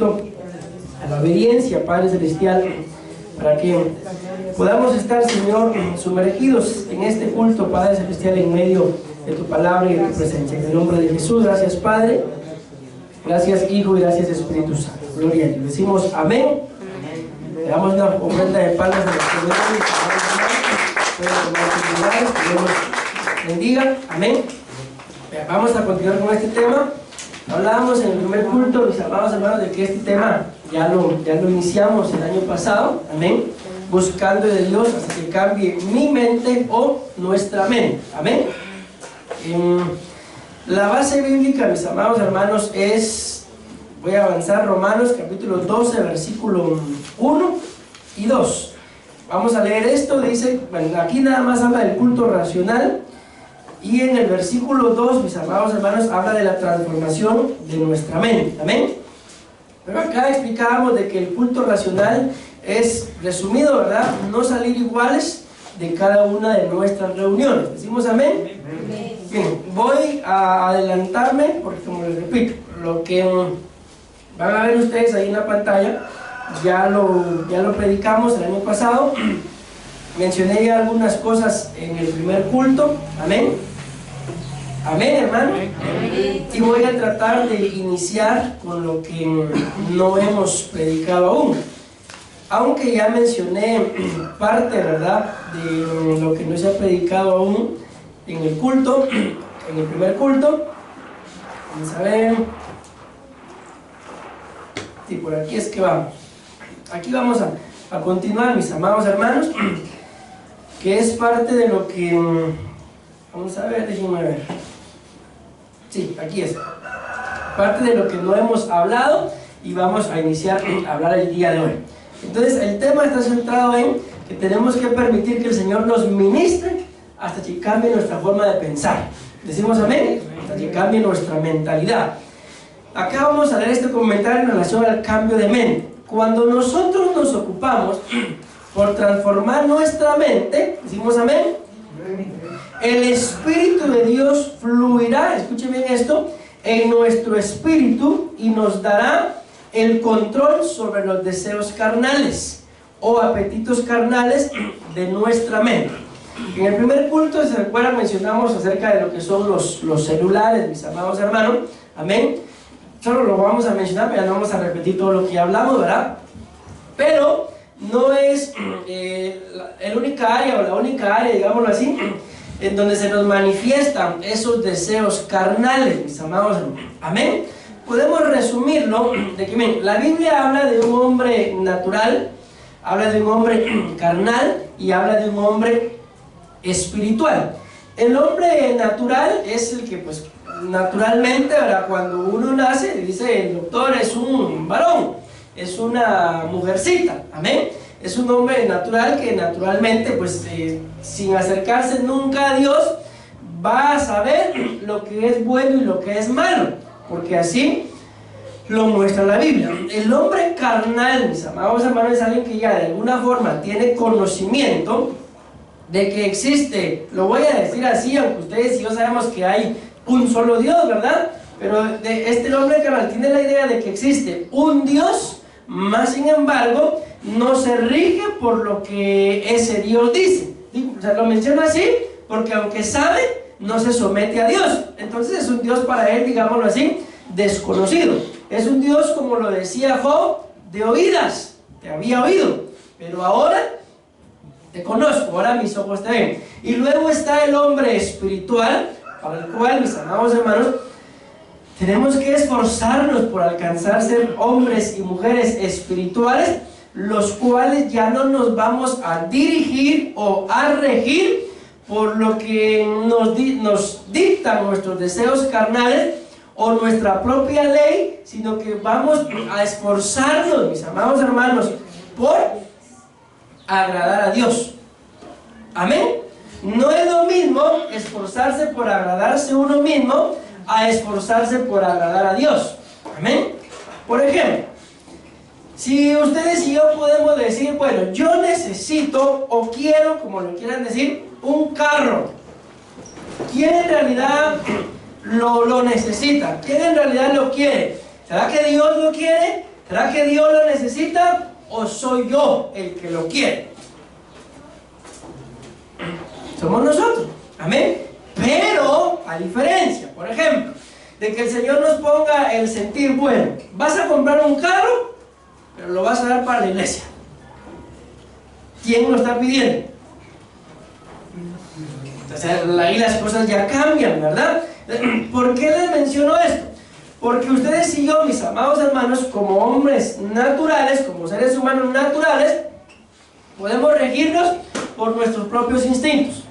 a la obediencia, Padre Celestial, para que podamos estar, Señor, sumergidos en este culto, Padre Celestial, en medio de tu palabra y de tu presencia. En el nombre de Jesús, gracias, Padre, gracias, Hijo, y gracias, Espíritu Santo. Gloria a Dios. Decimos amén. Le damos una ofrenda de palmas a los que Dios bendiga. Amén. Vamos a continuar con este tema. Hablábamos en el primer culto, mis amados hermanos, de que este tema ya lo iniciamos el año pasado, amén, buscando de Dios hasta que cambie mi mente o nuestra mente, amén. La base bíblica, mis amados hermanos, es, voy a avanzar, Romanos capítulo 12, versículo 1 y 2. Vamos a leer esto, dice, bueno, aquí nada más habla del culto racional. Y en el versículo 2, mis amados hermanos, habla de la transformación de nuestra mente, amén. Pero acá explicábamos de que el culto racional es, resumido, ¿verdad?, no salir iguales de cada una de nuestras reuniones. ¿Decimos amén? Bien, voy a adelantarme, porque como les repito, lo que van a ver ustedes ahí en la pantalla, ya lo predicamos el año pasado. Mencioné ya algunas cosas en el primer culto, amén. Amén, hermano. Amén. Y voy a tratar de iniciar con lo que no hemos predicado aún. Aunque ya mencioné parte, ¿verdad?, de lo que no se ha predicado aún en el culto, en el primer culto. Vamos a ver. Sí, por aquí es que vamos. Aquí vamos a continuar, mis amados hermanos, que es parte de lo que, vamos a ver, déjenme ver, sí, aquí es, parte de lo que no hemos hablado y vamos a iniciar a hablar el día de hoy. Entonces el tema está centrado en que tenemos que permitir que el Señor nos ministre hasta que cambie nuestra forma de pensar. ¿Decimos amén? Hasta que cambie nuestra mentalidad. Acá vamos a leer este comentario en relación al cambio de mente. Cuando nosotros nos ocupamos por transformar nuestra mente, decimos amén, el Espíritu de Dios fluirá, escuchen bien esto, en nuestro espíritu y nos dará el control sobre los deseos carnales o apetitos carnales de nuestra mente. En el primer culto, si se recuerdan, mencionamos acerca de lo que son los celulares, mis amados hermanos, amén. Solo lo vamos a mencionar, pero ya no vamos a repetir todo lo que ya hablamos, ¿verdad? Pero no es la única área, o la única área, digámoslo así, en donde se nos manifiestan esos deseos carnales, mis amados hermanos. Amén. Podemos resumirlo de que, miren, la Biblia habla de un hombre natural, habla de un hombre carnal y habla de un hombre espiritual. El hombre natural es el que, pues, naturalmente, ¿verdad?, cuando uno nace, dice el doctor, es un varón, es una mujercita, amén. Es un hombre natural que naturalmente, pues, sin acercarse nunca a Dios, va a saber lo que es bueno y lo que es malo, porque así lo muestra la Biblia. El hombre carnal, mis amados hermanos, es alguien que ya de alguna forma tiene conocimiento de que existe, lo voy a decir así, aunque ustedes y yo sabemos que hay un solo Dios, ¿verdad? Pero este hombre carnal tiene la idea de que existe un Dios, más sin embargo no se rige por lo que ese Dios dice. O sea, lo menciono así porque aunque sabe, no se somete a Dios. Entonces es un Dios para él, digámoslo así, desconocido. Es un Dios, como lo decía Job, de oídas. Te había oído, pero ahora te conozco, ahora mis ojos te ven. Y luego está el hombre espiritual, para el cual, mis amados hermanos, tenemos que esforzarnos por alcanzar ser hombres y mujeres espirituales, los cuales ya no nos vamos a dirigir o a regir por lo que nos dictan nuestros deseos carnales o nuestra propia ley, sino que vamos a esforzarnos, mis amados hermanos, por agradar a Dios. Amén. No es lo mismo esforzarse por agradarse uno mismo a esforzarse por agradar a Dios. Amén. Por ejemplo, si ustedes y yo podemos decir, bueno, yo necesito o quiero, como lo quieran decir, un carro. ¿Quién en realidad lo necesita? ¿Quién en realidad lo quiere? ¿Será que Dios lo quiere? ¿Será que Dios lo necesita o soy yo el que lo quiere? Somos nosotros, amén. Pero, a diferencia, por ejemplo, de que el Señor nos ponga el sentir bueno, vas a comprar un carro, pero lo vas a dar para la iglesia. ¿Quién lo está pidiendo? Entonces ahí las cosas ya cambian, ¿verdad? ¿Por qué les menciono esto? Porque ustedes y yo, mis amados hermanos, como hombres naturales, como seres humanos naturales, podemos regirnos por nuestros propios instintos.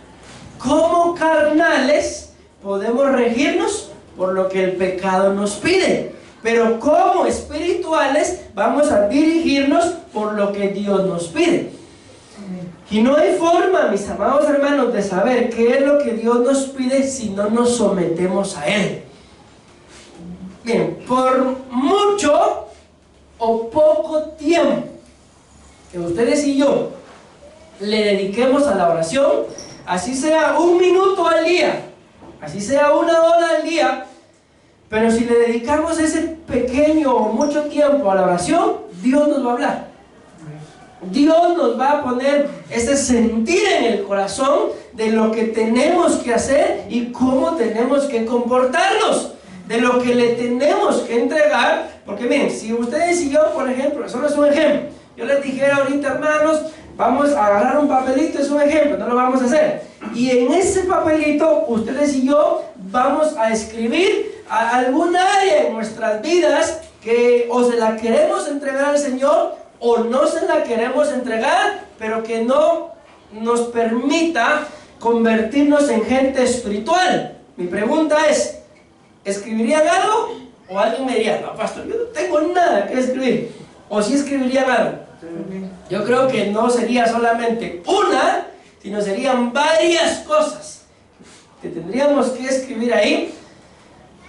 Como carnales, podemos regirnos por lo que el pecado nos pide. Pero como espirituales, vamos a dirigirnos por lo que Dios nos pide. Y no hay forma, mis amados hermanos, de saber qué es lo que Dios nos pide si no nos sometemos a Él. Bien, por mucho o poco tiempo que ustedes y yo le dediquemos a la oración, así sea 1 minuto al día, así sea 1 hora al día, pero si le dedicamos ese pequeño o mucho tiempo a la oración, Dios nos va a hablar. Dios nos va a poner ese sentir en el corazón de lo que tenemos que hacer y cómo tenemos que comportarnos, de lo que le tenemos que entregar. Porque miren, si ustedes y yo, por ejemplo, solo es un ejemplo, yo les dijera ahorita, hermanos, vamos a agarrar un papelito, es un ejemplo, no lo vamos a hacer, y en ese papelito ustedes y yo vamos a escribir alguna área en nuestras vidas que o se la queremos entregar al Señor o no se la queremos entregar, pero que no nos permita convertirnos en gente espiritual. Mi pregunta es, ¿escribirían algo? O alguien me diría, no, pastor, yo no tengo nada que escribir. O si escribirían algo. Yo creo que no sería solamente una, sino serían varias cosas que tendríamos que escribir ahí.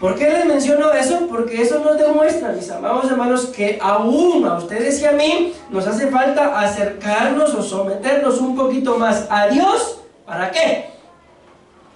¿Por qué les menciono eso? Porque eso nos demuestra, mis amados hermanos, que aún a ustedes y a mí nos hace falta acercarnos o someternos un poquito más a Dios. ¿Para qué?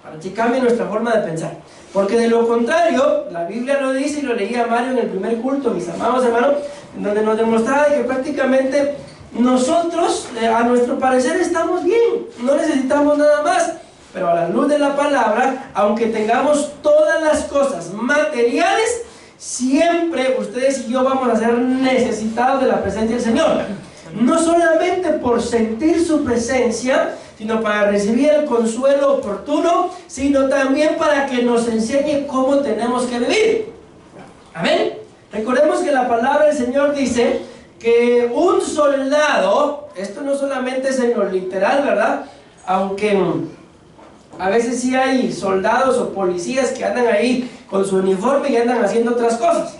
Para que cambie nuestra forma de pensar. Porque de lo contrario, la Biblia lo dice, y lo leía Mario en el primer culto, mis amados hermanos, en donde nos demostraba que prácticamente nosotros, a nuestro parecer, estamos bien, no necesitamos nada más. Pero a la luz de la palabra, aunque tengamos todas las cosas materiales, siempre ustedes y yo vamos a ser necesitados de la presencia del Señor. No solamente por sentir su presencia, sino para recibir el consuelo oportuno, sino también para que nos enseñe cómo tenemos que vivir. Amén. Recordemos que la palabra del Señor dice que un soldado, esto no solamente es en lo literal, ¿verdad? Aunque a veces sí hay soldados o policías que andan ahí con su uniforme y andan haciendo otras cosas.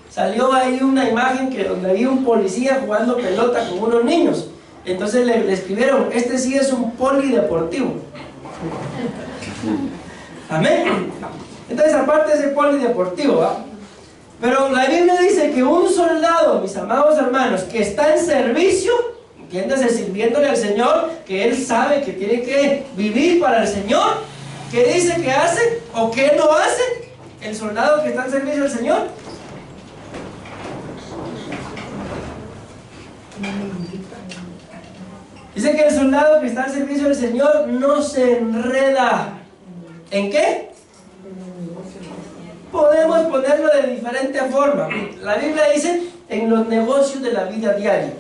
Salió ahí una imagen donde había un policía jugando pelota con unos niños. Entonces le escribieron, este sí es un polideportivo. Amén. Entonces aparte de ese polideportivo, ¿va? Pero la Biblia dice que un soldado, mis amados hermanos, que está en servicio, entiéndase, sirviéndole al Señor, que él sabe que tiene que vivir para el Señor, ¿qué dice que hace o qué no hace el soldado que está en servicio al Señor? Dice que el soldado que está al servicio del Señor no se enreda. ¿En qué? Podemos ponerlo de diferente forma. La Biblia dice en los negocios de la vida diaria.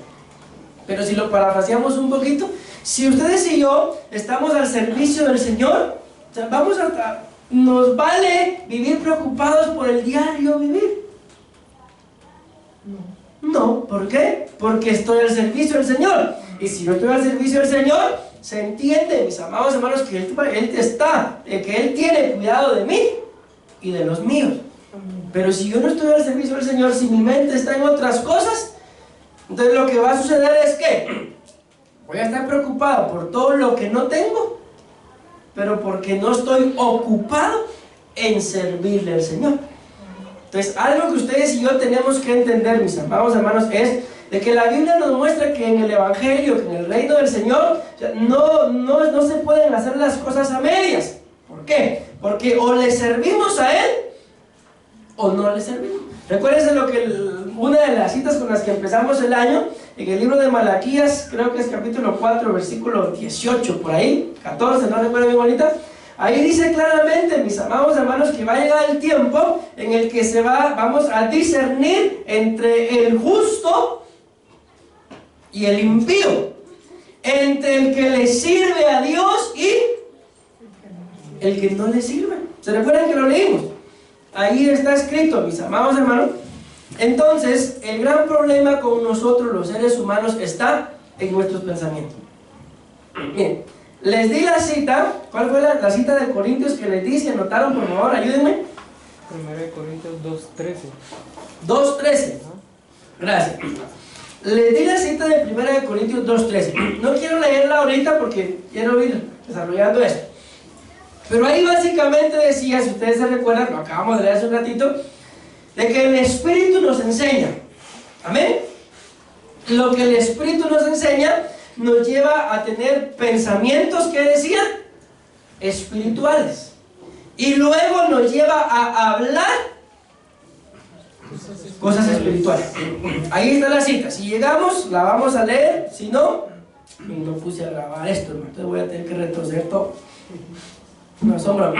Pero si lo parafraseamos un poquito, si ustedes y yo estamos al servicio del Señor, nos vale vivir preocupados por el diario vivir. No, ¿por qué? Porque estoy al servicio del Señor. Y si yo estoy al servicio del Señor, se entiende, mis amados hermanos, que Él tiene cuidado de mí y de los míos. Pero si yo no estoy al servicio del Señor, si mi mente está en otras cosas, entonces lo que va a suceder es que voy a estar preocupado por todo lo que no tengo, pero porque no estoy ocupado en servirle al Señor. Entonces, algo que ustedes y yo tenemos que entender, mis amados hermanos, es de que la Biblia nos muestra que en el Evangelio, que en el reino del Señor, no se pueden hacer las cosas a medias. ¿Por qué? Porque o le servimos a Él o no le servimos. Recuérdense lo que una de las citas con las que empezamos el año, en el libro de Malaquías, creo que es capítulo 4, versículo 18, por ahí, 14, no recuerdo bien ahorita. Ahí dice claramente, mis amados hermanos, que va a llegar el tiempo en el que vamos a discernir entre el justo y el impío, entre el que le sirve a Dios y el que no le sirve. ¿Se recuerdan que lo leímos? Ahí está escrito, mis amados hermanos. Entonces, el gran problema con nosotros los seres humanos está en nuestros pensamientos. Bien, les di la cita. ¿Cuál fue la cita de Corintios que les di? Si anotaron, por favor, ayúdenme. 1 Corintios 2:13. 2:13. Gracias. Les di la cita de 1 Corintios 2:13. No quiero leerla ahorita porque quiero ir desarrollando esto. Pero ahí básicamente decía, si ustedes se recuerdan, lo acabamos de leer hace un ratito, de que el Espíritu nos enseña. Amén. Lo que el Espíritu nos enseña nos lleva a tener pensamientos, ¿qué decía? Espirituales. Y luego nos lleva a hablar cosas espirituales. Ahí está la cita. Si llegamos, la vamos a leer. Si no, no puse a grabar esto, hermano. Entonces voy a tener que retroceder todo. No, sombra.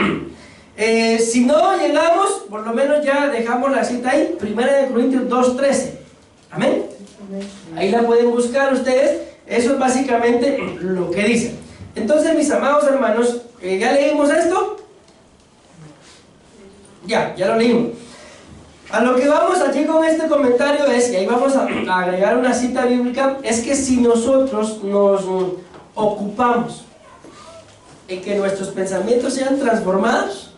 Si no llegamos, por lo menos ya dejamos la cita ahí. 1 Corintios 2:13. Amén. Ahí la pueden buscar ustedes. Eso es básicamente lo que dice. Entonces, mis amados hermanos, ¿ya leímos esto? Ya lo leímos. A lo que vamos aquí con este comentario es, y ahí vamos a agregar una cita bíblica, es que si nosotros nos ocupamos en que nuestros pensamientos sean transformados,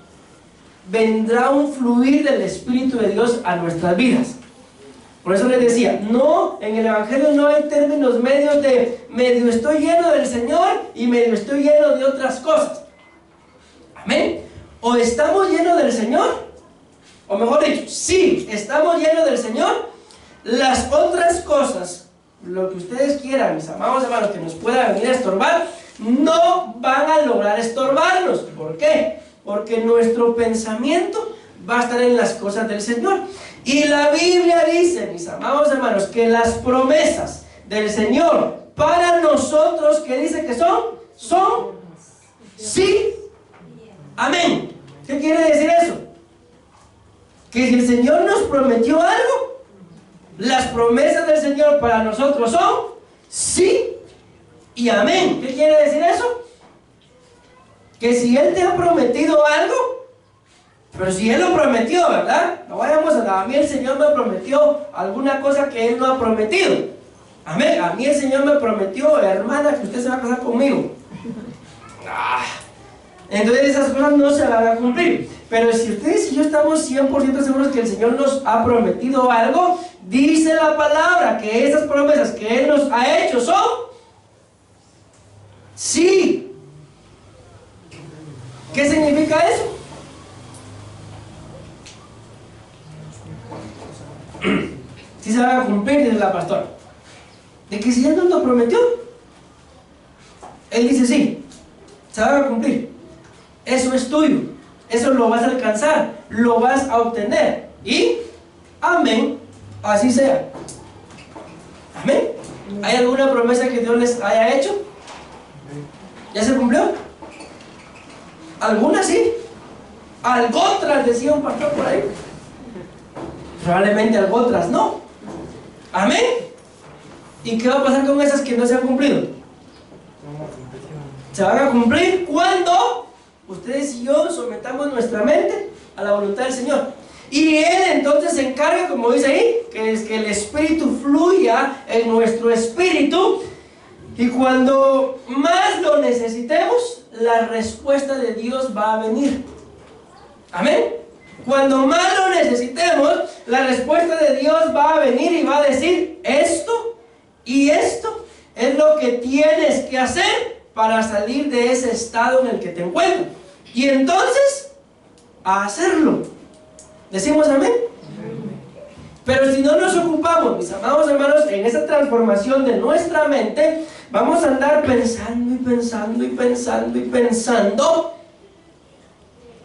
vendrá un fluir del Espíritu de Dios a nuestras vidas. Por eso les decía, no, en el Evangelio no hay términos medios de medio estoy lleno del Señor y medio estoy lleno de otras cosas. Amén. O estamos llenos del Señor, o mejor dicho, sí, estamos llenos del Señor. Las otras cosas, lo que ustedes quieran, mis amados hermanos, que nos puedan venir a estorbar, no van a lograr estorbarnos. ¿Por qué? Porque nuestro pensamiento va a estar en las cosas del Señor. Y la Biblia dice, mis amados hermanos, que las promesas del Señor para nosotros, ¿qué dice que son? Son sí. Amén. ¿Qué quiere decir eso? Que si el Señor nos prometió algo, las promesas del Señor para nosotros son sí y amén. ¿Qué quiere decir eso? Que si Él te ha prometido algo, pero si Él lo prometió, ¿verdad? No vayamos a mí el Señor me prometió alguna cosa que Él no ha prometido. Amén. A mí el Señor me prometió, hermana, que usted se va a casar conmigo. Entonces esas cosas no se van a cumplir. Pero si ustedes y yo estamos 100% seguros que el Señor nos ha prometido algo, dice la palabra que esas promesas que Él nos ha hecho son sí. ¿Qué significa eso? Si se van a cumplir, dice la pastora. De que si Él nos lo prometió, Él dice sí, se van a cumplir. Eso es tuyo, eso lo vas a alcanzar, lo vas a obtener. Y amén, así sea. Amén. ¿Hay alguna promesa que Dios les haya hecho? ¿Ya se cumplió? Algunas sí, algo otras, decía un pastor por ahí. Probablemente algo otras no. Amén. ¿Y qué va a pasar con esas que no se han cumplido? Se van a cumplir cuando ustedes y yo sometamos nuestra mente a la voluntad del Señor. Y Él entonces se encarga, como dice ahí, que es que el Espíritu fluya en nuestro espíritu. Y cuando más lo necesitemos, la respuesta de Dios va a venir. Amén. Cuando más lo necesitemos, la respuesta de Dios va a venir y va a decir: esto y esto es lo que tienes que hacer para salir de ese estado en el que te encuentras. Y entonces, a hacerlo. ¿Decimos amén? Pero si no nos ocupamos, mis amados hermanos, en esa transformación de nuestra mente, vamos a andar pensando y pensando y pensando y pensando.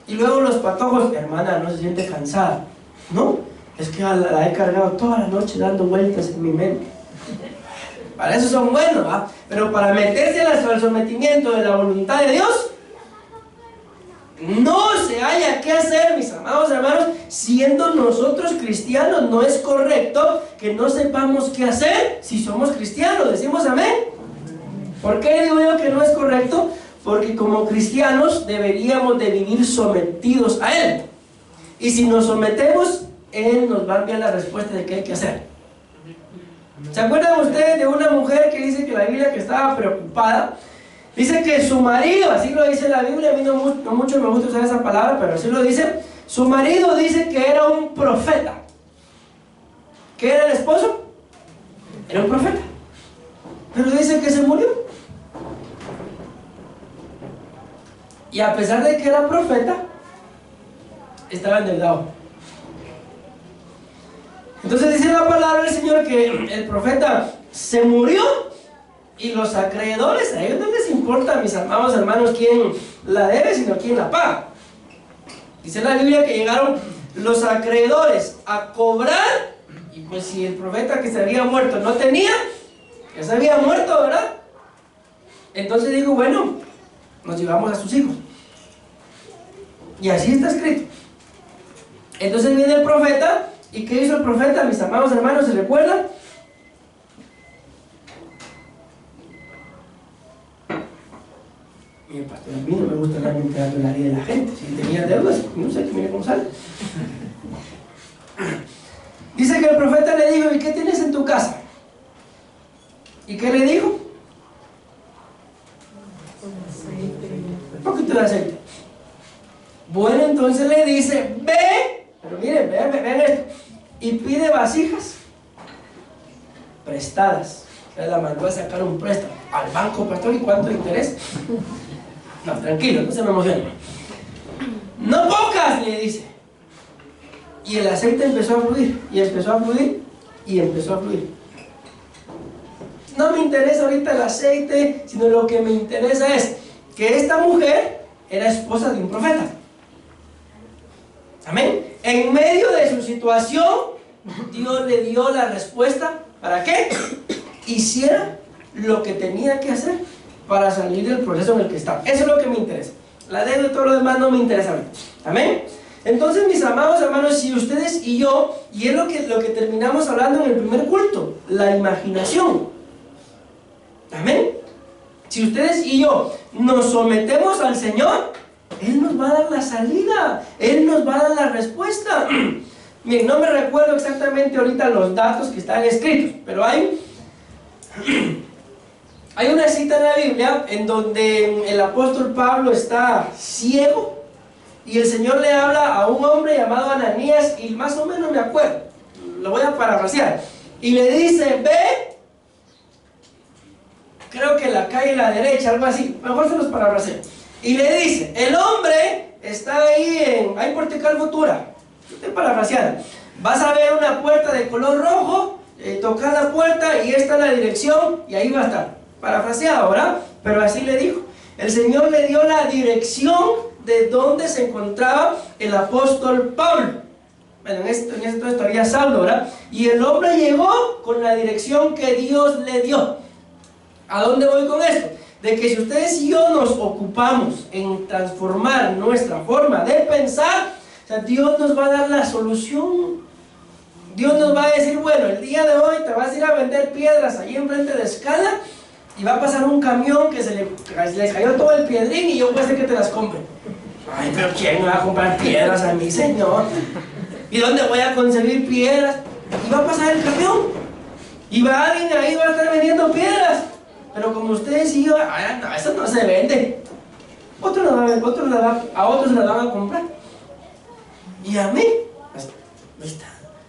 Y luego los patojos, hermana, no se siente cansada, ¿no? Es que la he cargado toda la noche dando vueltas en mi mente. Para eso son buenos, ¿va? Pero para meterse al sometimiento de la voluntad de Dios, no se haya que hacer, mis amados hermanos. Siendo nosotros cristianos, no es correcto que no sepamos qué hacer si somos cristianos. Decimos amén. ¿Por qué digo yo que no es correcto? Porque como cristianos deberíamos de vivir sometidos a Él. Y si nos sometemos, Él nos va a enviar la respuesta de qué hay que hacer. ¿Se acuerdan ustedes de una mujer que dice que la Biblia que estaba preocupada? Dice que su marido, así lo dice la Biblia, a mí no mucho me gusta usar esa palabra, pero así lo dice. Su marido dice que era un profeta. ¿Qué era el esposo? Era un profeta. Pero dice que se murió. Y a pesar de que era profeta, estaba endeudado. Entonces dice la palabra del Señor que el profeta se murió y los acreedores, a ellos no les importa, mis amados hermanos, quién la debe, sino quién la paga. Dice la Biblia que llegaron los acreedores a cobrar, y pues si el profeta que se había muerto no tenía, ya se había muerto, ¿verdad? Entonces digo, bueno, nos llevamos a sus hijos. Y así está escrito. Entonces viene el profeta, ¿y qué hizo el profeta, mis amados hermanos? ¿Se recuerdan? Mire, pastor, a mí no me gusta realmente dar la vida de la gente. Si tenía deudas, no sé, mire cómo sale. Dice que el profeta le dijo, ¿y qué tienes en tu casa? ¿Y qué le dijo? Un poquito de aceite. Bueno, entonces le dice, ve, pero miren, vean esto, y pide vasijas prestadas. La mandó a sacar un préstamo al banco, pastor, ¿y cuánto interés? No, tranquilo, no se me emocione. No pocas, le dice. Y el aceite empezó a fluir, y empezó a fluir, y empezó a fluir. No me interesa ahorita el aceite, sino lo que me interesa es que esta mujer era esposa de un profeta. Amén. En medio de su situación, Dios le dio la respuesta. ¿Para qué? Hiciera lo que tenía que hacer para salir del proceso en el que estaba. Eso es lo que me interesa. La deuda y todo lo demás no me interesa a mí. Amén. Entonces, mis amados hermanos, si ustedes y yo, y es lo que terminamos hablando en el primer culto, la imaginación. Amén. Si ustedes y yo nos sometemos al Señor, Él nos va a dar la salida, Él nos va a dar la respuesta. Miren, no me recuerdo exactamente ahorita los datos que están escritos, pero hay una cita en la Biblia en donde el apóstol Pablo está ciego y el Señor le habla a un hombre llamado Ananías, y más o menos me acuerdo, lo voy a parafrasear, y le dice, ve, creo que la calle a la derecha, algo así, mejor se los parafraseo, y le dice, el hombre está ahí por Tecal Futura, estoy parafraseando, vas a ver una puerta de color rojo, toca la puerta y esta es la dirección, y ahí va a estar, parafraseado, ¿verdad? Pero así le dijo, el Señor le dio la dirección de dónde se encontraba el apóstol Pablo. Bueno, en esto todavía Saulo, ¿verdad? Y el hombre llegó con la dirección que Dios le dio. ¿A dónde voy con esto? De que si ustedes y yo nos ocupamos en transformar nuestra forma de pensar, o sea, Dios nos va a dar la solución. Dios nos va a decir, bueno, el día de hoy te vas a ir a vender piedras allí enfrente de Escala y va a pasar un camión que se le cayó todo el piedrín y yo voy a hacer que te las compre. Ay, pero ¿quién me va a comprar piedras a mí, Señor? ¿Y dónde voy a conseguir piedras? Y va a pasar el camión y alguien ahí va a estar vendiendo piedras. Pero como ustedes y yo, no, eso no se vende. A otros se las van a comprar. Y a mí,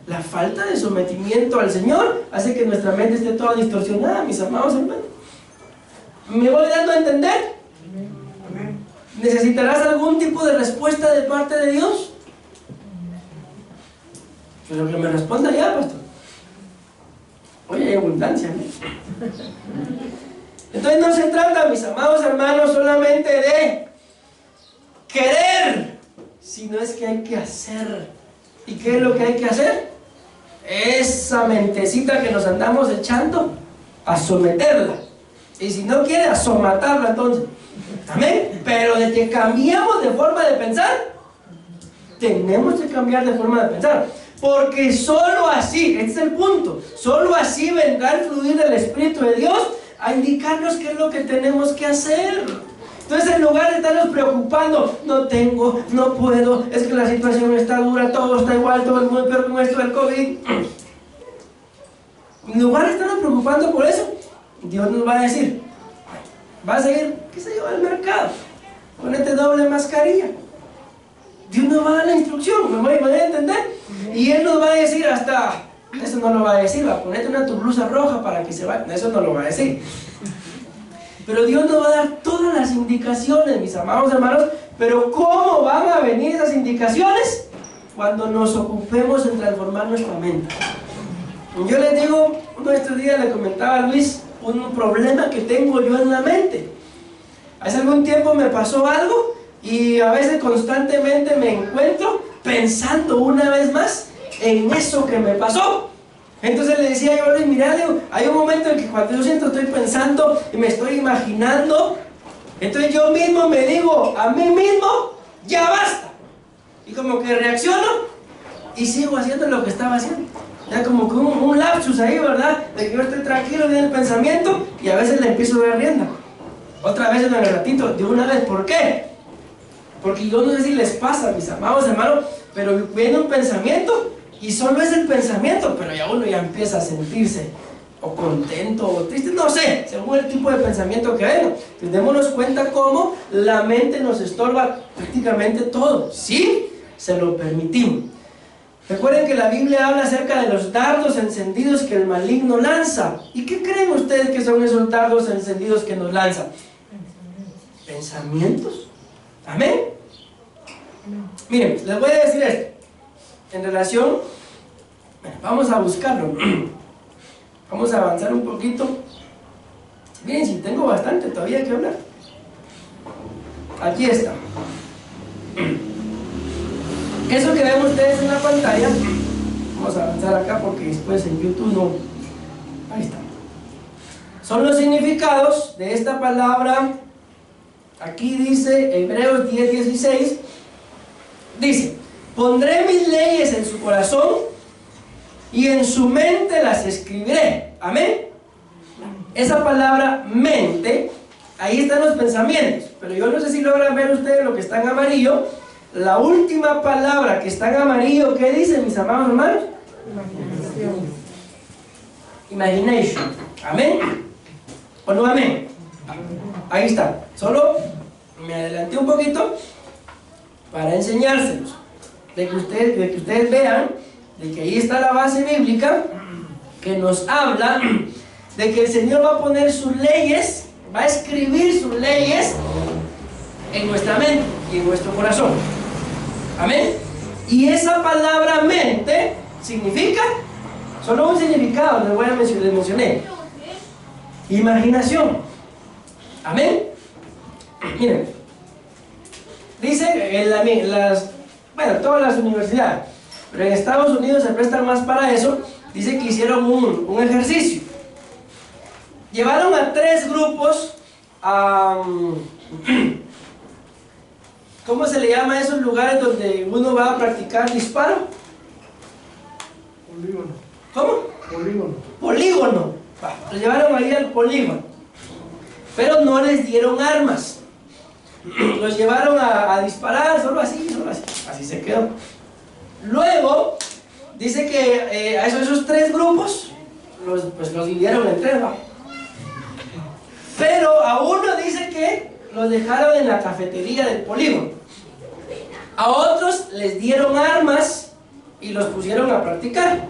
la falta de sometimiento al Señor hace que nuestra mente esté toda distorsionada, mis amados hermanos. ¿Me voy dando a entender? ¿Necesitarás algún tipo de respuesta de parte de Dios? Pero que me responda ya, pastor. Oye, hay abundancia, ¿no? Entonces no se trata, mis amados hermanos, solamente de querer, sino es que hay que hacer. ¿Y qué es lo que hay que hacer? esa mentecita que nos andamos echando, a someterla. Y si no quiere, a somatarla entonces. Amén. Pero de que cambiamos de forma de pensar, tenemos que cambiar de forma de pensar. Porque solo así, este es el punto, solo así vendrá el fluir del Espíritu de Dios a indicarnos qué es lo que tenemos que hacer. Entonces, en lugar de estarnos preocupando, no tengo, no puedo, es que la situación está dura, todo está igual, todo es muy peor con esto del COVID. En lugar de estarnos preocupando por eso, Dios nos va a decir, va a seguir, qué sé yo, al mercado, ponete doble mascarilla. Dios nos va a dar la instrucción, ¿me voy a entender? Y Él nos va a decir hasta, eso no lo va a decir, va a ponerte una tu blusa roja para que se vaya, eso no lo va a decir. Pero Dios nos va a dar todas las indicaciones, mis amados hermanos. Pero ¿cómo van a venir esas indicaciones? Cuando nos ocupemos en transformar nuestra mente. Yo les digo, uno de estos días le comentaba a Luis un problema que tengo yo en la mente. Hace algún tiempo me pasó algo y a veces constantemente me encuentro pensando una vez más en eso que me pasó. Entonces le decía yo a Luis, mira, hay un momento en que cuando yo siento estoy pensando y me estoy imaginando, entonces yo mismo me digo a mí mismo, ya basta. Y como que reacciono y sigo haciendo lo que estaba haciendo. Ya como que un lapsus ahí, ¿verdad? De que yo estoy tranquilo en el pensamiento y a veces le empiezo a dar rienda. Otra vez en el ratito, de una vez, ¿por qué? Porque yo no sé si les pasa, mis amados hermanos, pero viene un pensamiento y solo es el pensamiento, pero ya uno ya empieza a sentirse o contento o triste, no sé, según el tipo de pensamiento que venga. Entonces démonos cuenta cómo la mente nos estorba prácticamente todo, ¿sí? Se lo permitimos. Recuerden que la Biblia habla acerca de los dardos encendidos que el maligno lanza. ¿Y qué creen ustedes que son esos dardos encendidos que nos lanzan? Pensamientos. Amén. Miren, les voy a decir esto en relación, vamos a buscarlo, vamos a avanzar un poquito. Miren, si tengo bastante todavía que hablar. Aquí está. Eso que ven ustedes en la pantalla, vamos a avanzar acá porque después en YouTube no. Ahí está. Son los significados de esta palabra. Aquí dice Hebreos 10:16, dice: pondré mis leyes en su corazón y en su mente las escribiré. Amén. Esa palabra mente, ahí están los pensamientos, pero yo no sé si logran ver ustedes lo que está en amarillo. La última palabra que está en amarillo, ¿qué dice, mis amados hermanos? Imagination. Amén. ¿O no amén? Ahí está. Solo me adelanté un poquito para enseñárselos, de que ustedes vean de que ahí está la base bíblica que nos habla de que el Señor va a poner sus leyes, va a escribir sus leyes en nuestra mente y en nuestro corazón. Amén. Y esa palabra mente significa, solo un significado les mencioné: imaginación. Amén. Miren, dice en todas las universidades, pero en Estados Unidos se prestan más para eso. Dice que hicieron un ejercicio. Llevaron a 3 grupos a ¿cómo se le llama a esos lugares donde uno va a practicar disparo? Polígono. ¿Cómo? Polígono. Polígono. Los llevaron ahí al polígono, pero no les dieron armas. Los llevaron a disparar, solo así, así se quedó. Luego dice que a esos 3 grupos los dividieron en 3, ¿va? Pero a uno dice que los dejaron en la cafetería del polígono. A otros les dieron armas y los pusieron a practicar.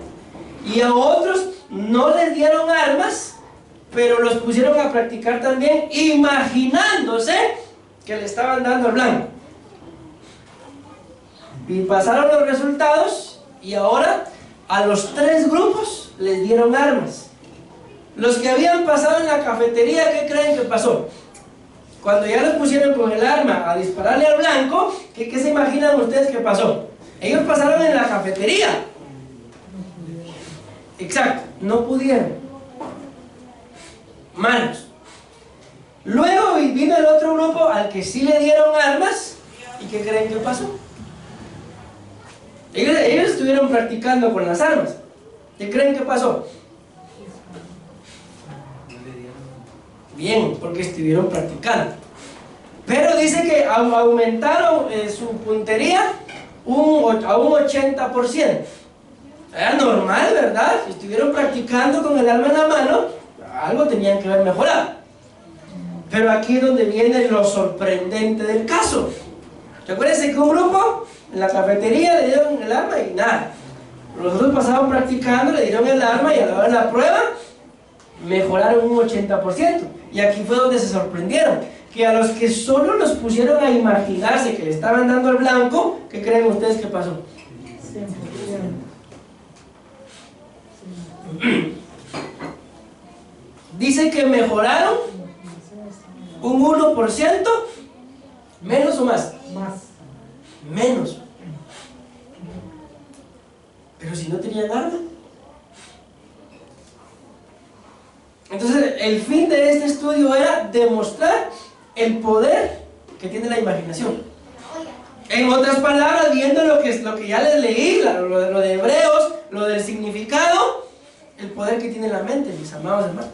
Y a otros no les dieron armas, pero los pusieron a practicar también, imaginándose que le estaban dando el blanco. Y pasaron los resultados y ahora a los 3 grupos les dieron armas. Los que habían pasado en la cafetería, ¿qué creen que pasó? Cuando ya los pusieron con el arma a dispararle al blanco, ¿qué se imaginan ustedes que pasó? Ellos pasaron en la cafetería, Exacto, no pudieron. Malos. Luego vino el otro grupo al que sí le dieron armas. ¿Y qué creen que pasó? Ellos estuvieron practicando con las armas. ¿Qué creen que pasó? Bien, porque estuvieron practicando. Pero dice que aumentaron su puntería a un 80%. Era normal, ¿verdad? Si estuvieron practicando con el arma en la mano, algo tenían que haber mejorado. Pero aquí es donde viene lo sorprendente del caso. Recuérdense que un grupo en la cafetería le dieron el arma y nada. Los otros pasaban practicando, le dieron el arma y a la hora de la prueba mejoraron un 80%. Y aquí fue donde se sorprendieron, que a los que solo los pusieron a imaginarse que le estaban dando el blanco, ¿qué creen ustedes que pasó? Dice que mejoraron un 1%, menos o más. Menos. Pero si no tenían arma. Entonces el fin de este estudio era demostrar el poder que tiene la imaginación. En otras palabras, viendo lo que ya les leí, lo de Hebreos, lo del significado, el poder que tiene la mente, mis amados hermanos.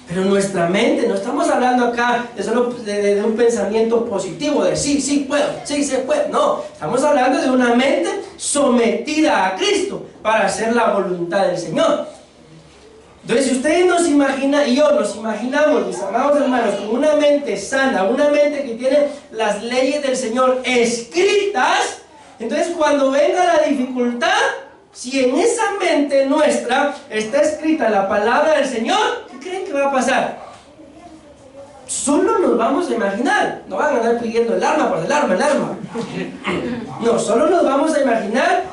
Pero nuestra mente, no estamos hablando acá de solo de un pensamiento positivo, de sí puedo, sí se puede. No, estamos hablando de una mente sometida a Cristo para hacer la voluntad del Señor. Entonces, si ustedes nos imaginan, y yo nos imaginamos, mis amados hermanos, con una mente sana, una mente que tiene las leyes del Señor escritas, entonces cuando venga la dificultad, si en esa mente nuestra está escrita la palabra del Señor, ¿qué creen que va a pasar? Solo nos vamos a imaginar, no van a andar pidiendo el arma por el arma. No, solo nos vamos a imaginar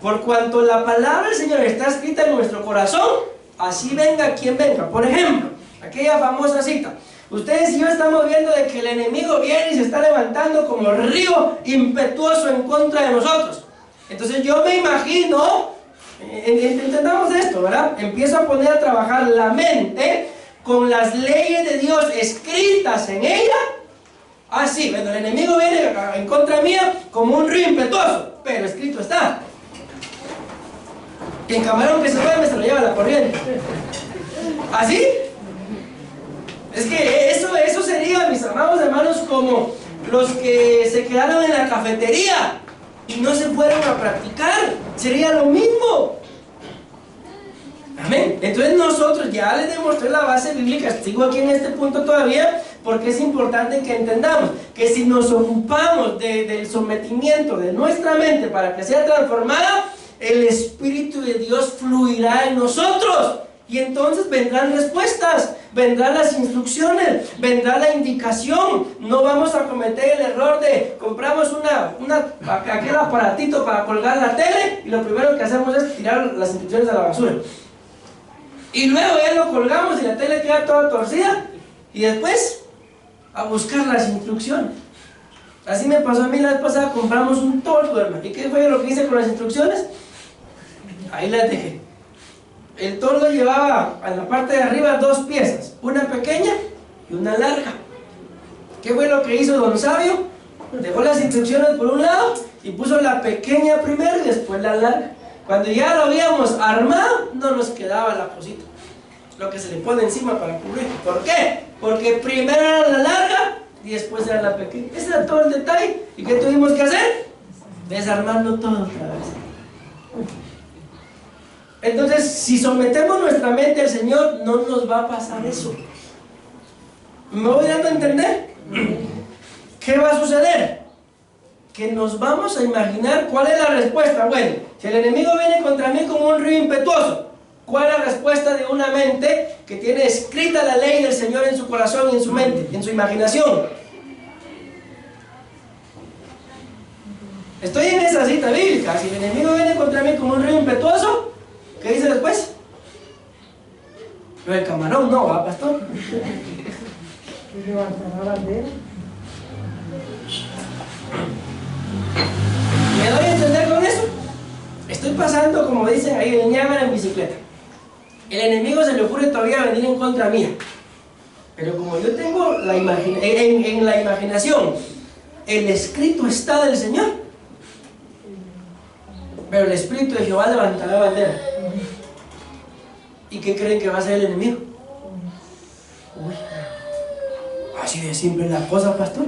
por cuanto la palabra del Señor está escrita en nuestro corazón. Así venga quien venga. Por ejemplo, aquella famosa cita. Ustedes y yo estamos viendo de que el enemigo viene y se está levantando como río impetuoso en contra de nosotros. Entonces yo me imagino, entendamos esto, ¿verdad? Empiezo a poner a trabajar la mente con las leyes de Dios escritas en ella. Así, bueno, el enemigo viene en contra mía como un río impetuoso, pero escrito está. Y el camarón que se duerme se lo lleva a la corriente. ¿Así? Es que eso sería, mis amados hermanos, como los que se quedaron en la cafetería y no se fueron a practicar. Sería lo mismo. Amén. Entonces nosotros ya les demostré la base bíblica. Sigo aquí en este punto todavía porque es importante que entendamos que si nos ocupamos del sometimiento de nuestra mente para que sea transformada, el Espíritu de Dios fluirá en nosotros y entonces vendrán respuestas, vendrán las instrucciones, vendrá la indicación. No vamos a cometer el error de compramos aquel aparatito para colgar la tele y lo primero que hacemos es tirar las instrucciones a la basura y luego ya lo colgamos y la tele queda toda torcida y después a buscar las instrucciones. Así me pasó a mí la vez pasada. Compramos un toldo, hermano. ¿Y qué fue lo que hice con las instrucciones? Ahí las dejé. El toldo llevaba en la parte de arriba dos piezas, una pequeña y una larga. ¿Qué fue lo que hizo don Sabio? Dejó las instrucciones por un lado y puso la pequeña primero y después la larga. Cuando ya lo habíamos armado, no nos quedaba la cosita, lo que se le pone encima para cubrir. ¿Por qué? Porque primero era la larga y después era la pequeña. Ese era todo el detalle. ¿Y qué tuvimos que hacer? Desarmarlo todo otra vez. Entonces, si sometemos nuestra mente al Señor, no nos va a pasar eso. ¿Me voy dando a entender? ¿Qué va a suceder? Que nos vamos a imaginar cuál es la respuesta. Bueno, si el enemigo viene contra mí como un río impetuoso, ¿cuál es la respuesta de una mente que tiene escrita la ley del Señor en su corazón y en su mente, en su imaginación? Estoy en esa cita bíblica. Si el enemigo viene contra mí como un río impetuoso, ¿qué dice después? Lo del camarón no, ¿va, pastor? ¿Me doy a entender con eso? Estoy pasando, como dicen ahí, el Niágara en bicicleta. El enemigo se le ocurre todavía venir en contra mía. Pero como yo tengo en la imaginación, el escrito está del Señor. Pero el Espíritu de Jehová levantará la bandera. ¿Y qué creen que va a hacer el enemigo? Uy, así de simple la cosa, pastor.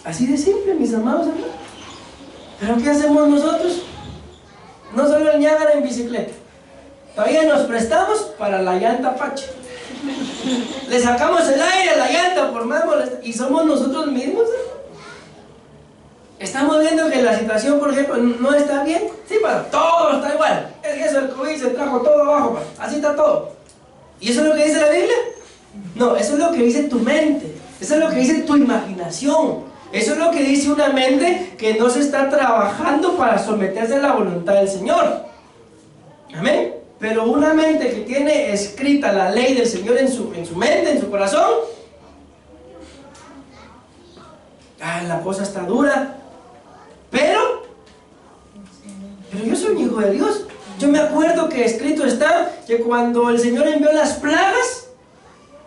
Así de simple, mis amados hermanos. ¿Pero qué hacemos nosotros? No solo el Niágara en bicicleta. Todavía nos prestamos para la llanta Apache. Le sacamos el aire a la llanta por más molesta. Y somos nosotros mismos. Estamos viendo que la situación, por ejemplo, no está bien. Sí, pero todo está igual. Es que eso, el COVID se trajo todo abajo. Así está todo. ¿Y eso es lo que dice la Biblia? No, eso es lo que dice tu mente. Eso es lo que dice tu imaginación. Eso es lo que dice una mente que no se está trabajando para someterse a la voluntad del Señor. Amén. Pero una mente que tiene escrita la ley del Señor en su mente, en su corazón, la cosa está dura. Pero yo soy un hijo de Dios. Yo me acuerdo que escrito está que cuando el Señor envió las plagas,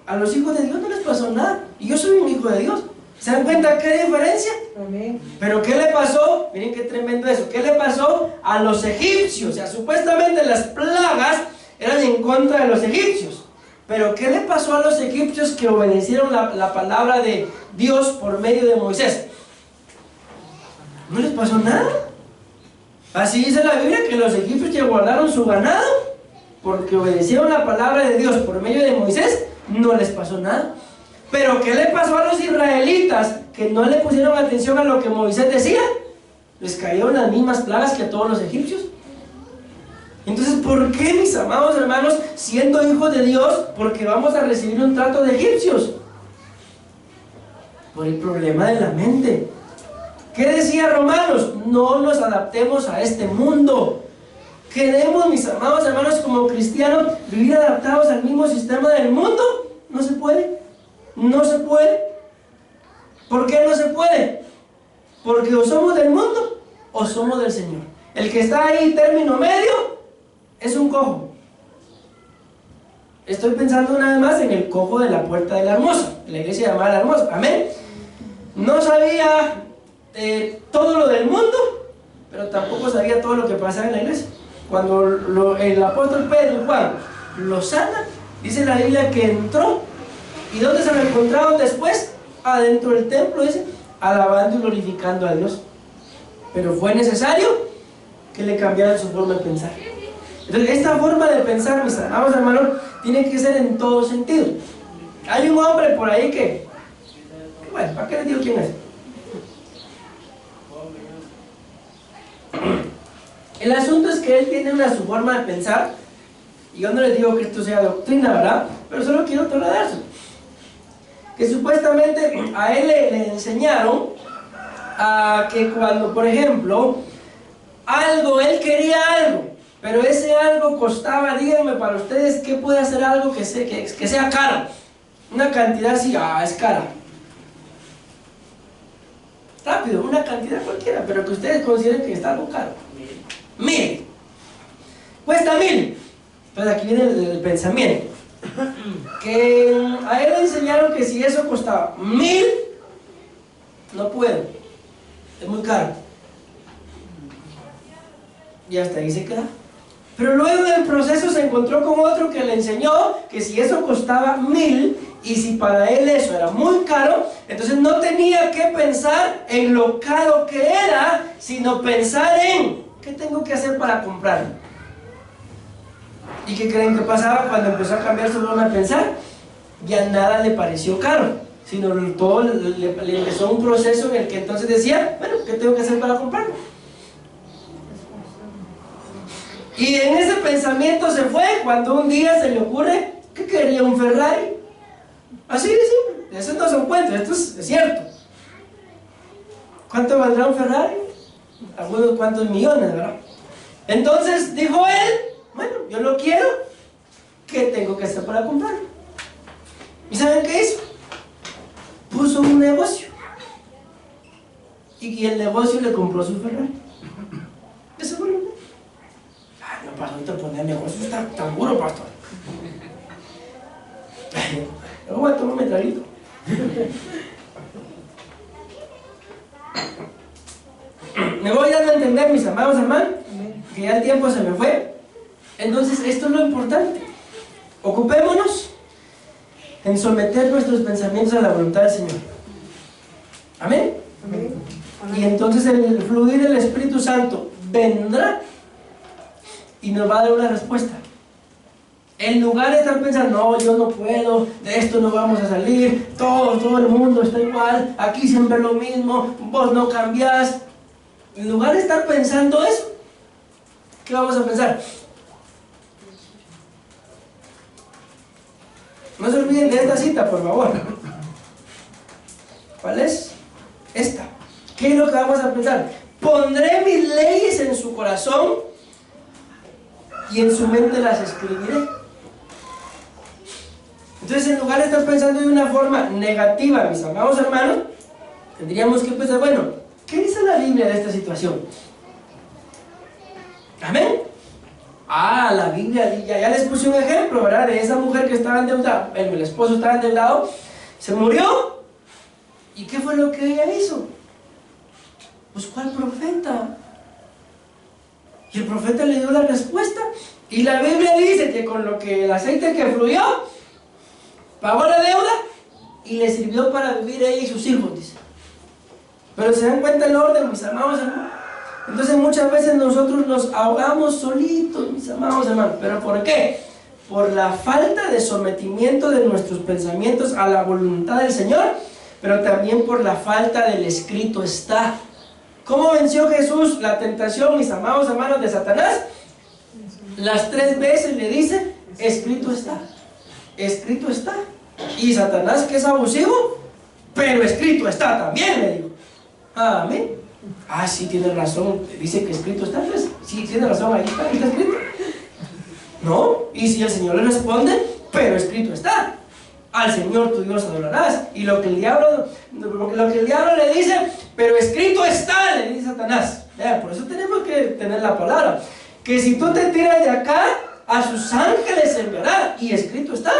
a los hijos de Dios no les pasó nada. Y yo soy un hijo de Dios. ¿Se dan cuenta qué diferencia? Amén. Pero ¿qué le pasó? Miren qué tremendo eso. ¿Qué le pasó a los egipcios? O sea, supuestamente las plagas eran en contra de los egipcios. Pero ¿qué le pasó a los egipcios que obedecieron la palabra de Dios por medio de Moisés? No les pasó nada. Así dice la Biblia, que los egipcios que guardaron su ganado porque obedecieron la palabra de Dios por medio de Moisés, no les pasó nada. Pero ¿qué le pasó a los israelitas que no le pusieron atención a lo que Moisés decía? Les cayeron las mismas plagas que a todos los egipcios. Entonces, ¿por qué, mis amados hermanos, siendo hijos de Dios, porque vamos a recibir un trato de egipcios? Por el problema de la mente. ¿Qué decía Romanos? No nos adaptemos a este mundo. ¿Queremos, mis amados hermanos, como cristianos, vivir adaptados al mismo sistema del mundo? No se puede. No se puede. ¿Por qué no se puede? Porque o somos del mundo o somos del Señor. El que está ahí, término medio, es un cojo. Estoy pensando una vez más en el cojo de la puerta de la Hermosa, la iglesia llamada La Hermosa. Amén. No sabía todo lo del mundo, pero tampoco sabía todo lo que pasaba en la iglesia. Cuando el apóstol Pedro y Juan lo sana, dice la Biblia que entró. ¿Y dónde se lo encontraron después? Adentro del templo, dice, alabando y glorificando a Dios. Pero fue necesario que le cambiaran su forma de pensar. Entonces, esta forma de pensar, mis amados hermanos, tiene que ser en todo sentido. Hay un hombre por ahí que, bueno, ¿para qué les digo quién es? El asunto es que él tiene su forma de pensar, y yo no les digo que esto sea doctrina, ¿verdad? Pero solo quiero trasladárselo. Que supuestamente a él le enseñaron a que cuando, por ejemplo, él quería algo, pero ese algo costaba, díganme para ustedes, ¿qué puede hacer algo que sea caro? Una cantidad así, es cara. Rápido, una cantidad cualquiera, pero que ustedes consideren que está algo caro. 1000. Cuesta 1000. Entonces aquí viene el pensamiento. Que a él le enseñaron que si eso costaba 1000, no puedo, es muy caro. Y hasta ahí se queda. Pero luego del proceso se encontró con otro que le enseñó que si eso costaba 1000 y si para él eso era muy caro, entonces no tenía que pensar en lo caro que era, sino pensar en ¿qué tengo que hacer para comprarlo? ¿Y qué creen que pasaba cuando empezó a cambiar su forma de pensar? Ya nada le pareció caro, sino todo le empezó un proceso en el que entonces decía, bueno, ¿qué tengo que hacer para comprarlo? Y en ese pensamiento se fue cuando un día se le ocurre que quería un Ferrari. Así de simple. Eso no son cuentos, esto es cierto. ¿Cuánto valdrá un Ferrari? Algunos cuantos millones, ¿verdad? Entonces dijo él, bueno, yo lo quiero, ¿qué tengo que hacer para comprarlo? ¿Y saben qué hizo? Puso un negocio. Y el negocio le compró su Ferrari. no, pastor. Yo voy a tomar un traguito. Me voy dando a entender, mis amados hermanos, que ya el tiempo se me fue. Entonces, esto es lo importante. Ocupémonos en someter nuestros pensamientos a la voluntad del Señor. Amén. Amén. Y entonces el fluir del Espíritu Santo vendrá y nos va a dar una respuesta. En lugar de estar pensando, no, yo no puedo, de esto no vamos a salir, todo el mundo está igual, aquí siempre lo mismo, vos no cambiás. En lugar de estar pensando eso, ¿qué vamos a pensar? No se olviden de esta cita, por favor. ¿Cuál es? Esta. ¿Qué es lo que vamos a pensar? Pondré mis leyes en su corazón y en su mente las escribiré. Entonces, en lugar de estar pensando de una forma negativa, mis amados hermanos, tendríamos que pensar, bueno, ¿qué dice la Biblia de esta situación? Amén. La Biblia, ya les puse un ejemplo, ¿verdad? De esa mujer que estaba endeudada, el esposo estaba endeudado, se murió. ¿Y qué fue lo que ella hizo? Buscó al profeta. Y el profeta le dio la respuesta. Y la Biblia dice que con lo que el aceite que fluyó, pagó la deuda y le sirvió para vivir ella y sus hijos, dice. Pero se dan cuenta el orden, mis amados hermanos. Entonces muchas veces nosotros nos ahogamos solitos, mis amados hermanos. ¿Pero por qué? Por la falta de sometimiento de nuestros pensamientos a la voluntad del Señor, pero también por la falta del escrito está. ¿Cómo venció Jesús la tentación, mis amados hermanos, de Satanás? Las 3 veces le dice, escrito está. Escrito está. Y Satanás, que es abusivo, pero escrito está también, le digo. Amén. Sí, tiene razón, dice que escrito está, pues, sí, tiene razón, ahí está escrito. No, y si el Señor le responde, pero escrito está. Al Señor tu Dios adorarás. Y lo que el diablo le dice, pero escrito está, le dice Satanás. Por eso tenemos que tener la palabra. Que si tú te tiras de acá, a sus ángeles enviará. Y escrito está.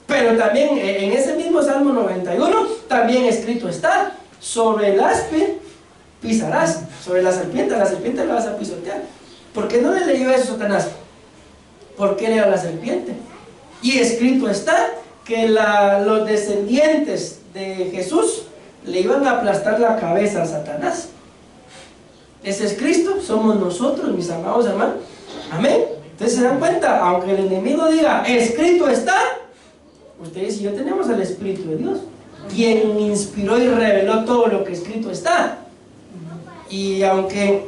Pero también en ese mismo Salmo 91, también escrito está. Sobre el aspe pisarás. Sobre la serpiente la vas a pisotear. ¿Por qué no le leyó eso Satanás? Porque era la serpiente. Y escrito está que los descendientes de Jesús le iban a aplastar la cabeza a Satanás. Ese es Cristo, somos nosotros, mis amados hermanos. Amén. Entonces se dan cuenta, aunque el enemigo diga, escrito está, ustedes y yo tenemos el Espíritu de Dios, quien inspiró y reveló todo lo que escrito está. Y aunque,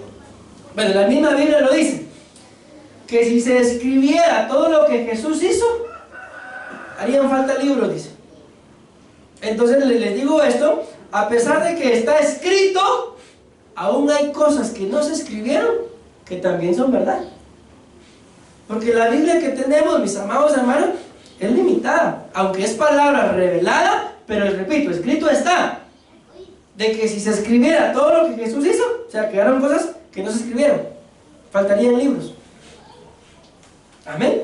bueno, la misma Biblia lo dice, que si se escribiera todo lo que Jesús hizo, harían falta libros, dice. Entonces les digo esto, a pesar de que está escrito, aún hay cosas que no se escribieron, que también son verdad. Porque la Biblia que tenemos, mis amados hermanos, es limitada, aunque es palabra revelada, pero repito, escrito está, de que si se escribiera todo lo que Jesús hizo, o sea, quedaron cosas que no se escribieron, faltarían libros. Amén.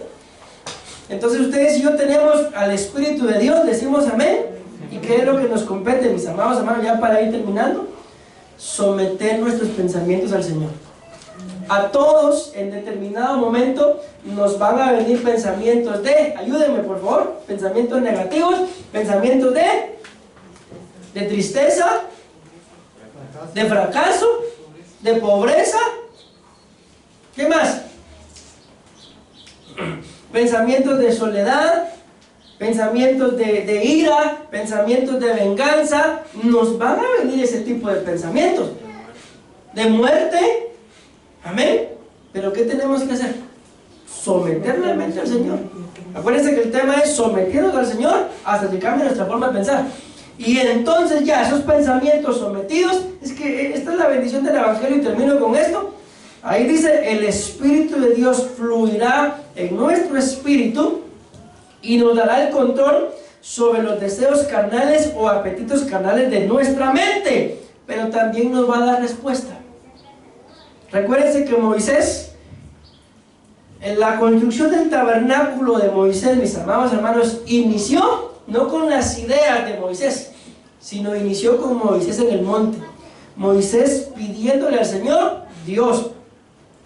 Entonces ustedes y yo tenemos al Espíritu de Dios, decimos amén. ¿Y qué es lo que nos compete, mis amados hermanos, ya para ir terminando? Someter nuestros pensamientos al Señor. A todos en determinado momento nos van a venir pensamientos de, ayúdenme por favor, pensamientos negativos, pensamientos de tristeza, de fracaso, de pobreza. ¿Qué más? Pensamientos de soledad, pensamientos de ira, pensamientos de venganza. Nos van a venir ese tipo de pensamientos, de muerte. Amén. Pero ¿qué tenemos que hacer? Someter la mente al Señor. Acuérdense que el tema es someternos al Señor hasta que cambie nuestra forma de pensar. Y entonces ya esos pensamientos sometidos, es que esta es la bendición del Evangelio y termino con esto. Ahí dice, el Espíritu de Dios fluirá en nuestro espíritu y nos dará el control sobre los deseos carnales o apetitos carnales de nuestra mente, pero también nos va a dar respuesta. Recuérdense que Moisés La construcción del tabernáculo de Moisés, mis amados hermanos, inició no con las ideas de Moisés, sino inició con Moisés en el monte. Moisés pidiéndole al Señor, Dios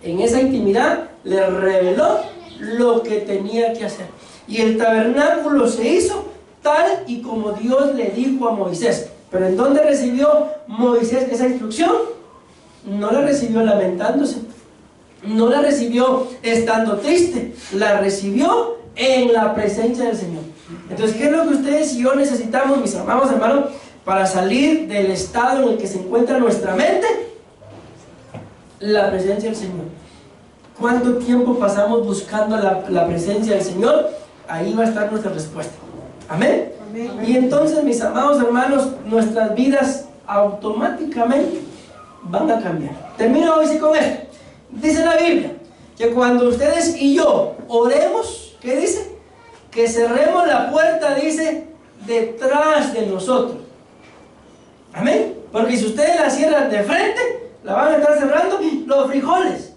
en esa intimidad le reveló lo que tenía que hacer. Y el tabernáculo se hizo tal y como Dios le dijo a Moisés. Pero ¿en dónde recibió Moisés esa instrucción? No la recibió lamentándose, no la recibió estando triste, la recibió en la presencia del Señor. Entonces, ¿qué es lo que ustedes y yo necesitamos, mis amados hermanos, para salir del estado en el que se encuentra nuestra mente? La presencia del Señor. ¿Cuánto tiempo pasamos buscando la presencia del Señor? Ahí va a estar nuestra respuesta. ¿Amén? Amén. Y entonces, mis amados hermanos, nuestras vidas automáticamente van a cambiar. Termino hoy sí con esto. Dice la Biblia que cuando ustedes y yo oremos, ¿qué dice? Que cerremos la puerta, dice, detrás de nosotros. Amén. Porque si ustedes la cierran de frente, la van a estar cerrando los frijoles.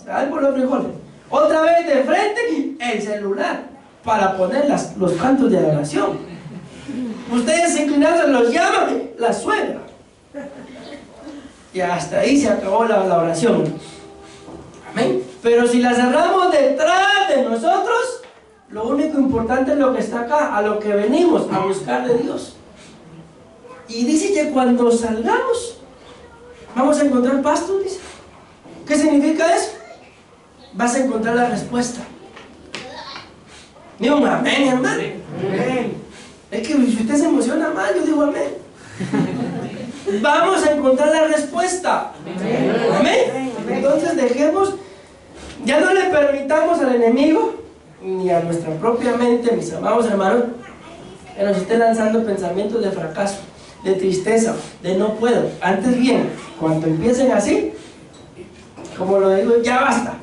Se van por los frijoles. Otra vez de frente, el celular, para poner los cantos de adoración. Ustedes inclinados los llaman la suegra. Y hasta ahí se acabó la oración. Amén. Pero si la cerramos detrás de nosotros, lo único importante es lo que está acá, a lo que venimos a buscar de Dios. Y dice que cuando salgamos, vamos a encontrar pasto, dice. ¿Qué significa eso? Vas a encontrar la respuesta. Digo un amén, hermano. Amén. Es que si usted se emociona más, yo digo amén. Vamos a encontrar la respuesta. Amén. Entonces dejemos, ya no le permitamos al enemigo ni a nuestra propia mente, mis amados hermanos, que nos esté lanzando pensamientos de fracaso, de tristeza, de no puedo. Antes bien, cuando empiecen así, como lo digo, ya basta.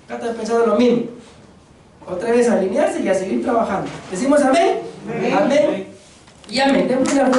Trata de pensar lo mismo. Otra vez alinearse y a seguir trabajando. Decimos amén. Amén. Y amén.